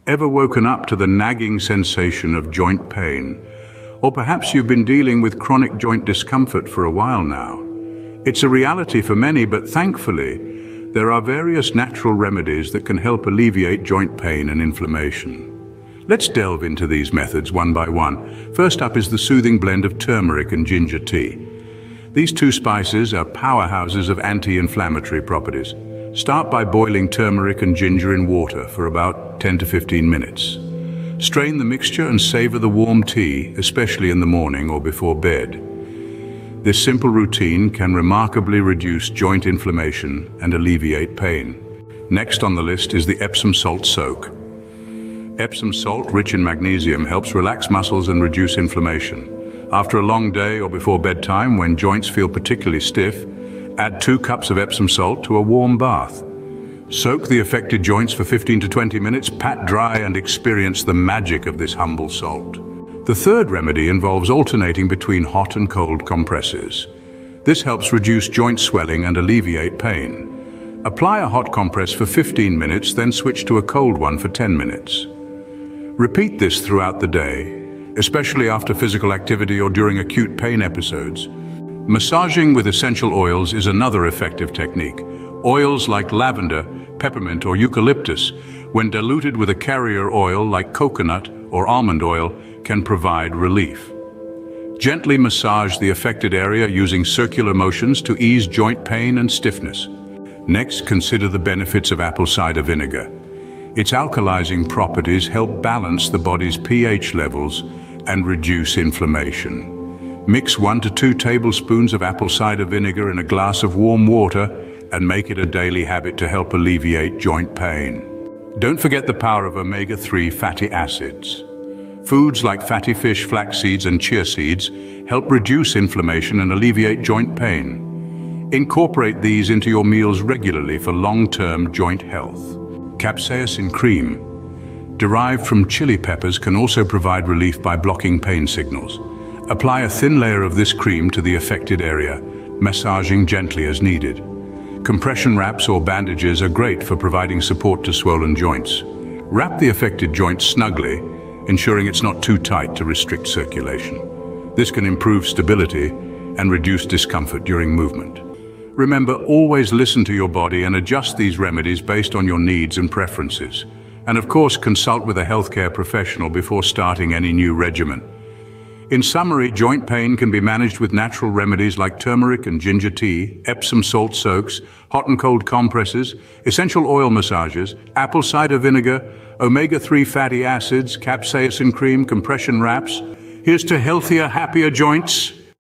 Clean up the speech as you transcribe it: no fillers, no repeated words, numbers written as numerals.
Ever woken up to the nagging sensation of joint pain? Or perhaps you've been dealing with chronic joint discomfort for a while now. It's a reality for many, but thankfully, there are various natural remedies that can help alleviate joint pain and inflammation. Let's delve into these methods one by one. First up is the soothing blend of turmeric and ginger tea. These two spices are powerhouses of anti-inflammatory properties. Start by boiling turmeric and ginger in water for about 10 to 15 minutes. Strain the mixture and savor the warm tea, especially in the morning or before bed. This simple routine can remarkably reduce joint inflammation and alleviate pain. Next on the list is the Epsom salt soak. Epsom salt, rich in magnesium, helps relax muscles and reduce inflammation. After a long day or before bedtime, when joints feel particularly stiff, add 2 cups of Epsom salt to a warm bath. Soak the affected joints for 15 to 20 minutes, pat dry, and experience the magic of this humble salt. The third remedy involves alternating between hot and cold compresses. This helps reduce joint swelling and alleviate pain. Apply a hot compress for 15 minutes, then switch to a cold one for 10 minutes. Repeat this throughout the day, especially after physical activity or during acute pain episodes. Massaging with essential oils is another effective technique. Oils like lavender, peppermint, or eucalyptus, when diluted with a carrier oil like coconut or almond oil, can provide relief. Gently massage the affected area using circular motions to ease joint pain and stiffness. Next, consider the benefits of apple cider vinegar. Its alkalizing properties help balance the body's pH levels and reduce inflammation. Mix 1 to 2 tablespoons of apple cider vinegar in a glass of warm water and make it a daily habit to help alleviate joint pain. Don't forget the power of omega-3 fatty acids. Foods like fatty fish, flax seeds, and chia seeds help reduce inflammation and alleviate joint pain. Incorporate these into your meals regularly for long-term joint health. Capsaicin cream, derived from chili peppers, can also provide relief by blocking pain signals. Apply a thin layer of this cream to the affected area, massaging gently as needed. Compression wraps or bandages are great for providing support to swollen joints. Wrap the affected joint snugly, ensuring it's not too tight to restrict circulation. This can improve stability and reduce discomfort during movement. Remember, always listen to your body and adjust these remedies based on your needs and preferences. And of course, consult with a healthcare professional before starting any new regimen. In summary, joint pain can be managed with natural remedies like turmeric and ginger tea, Epsom salt soaks, hot and cold compresses, essential oil massages, apple cider vinegar, omega-3 fatty acids, capsaicin cream, compression wraps. Here's to healthier, happier joints.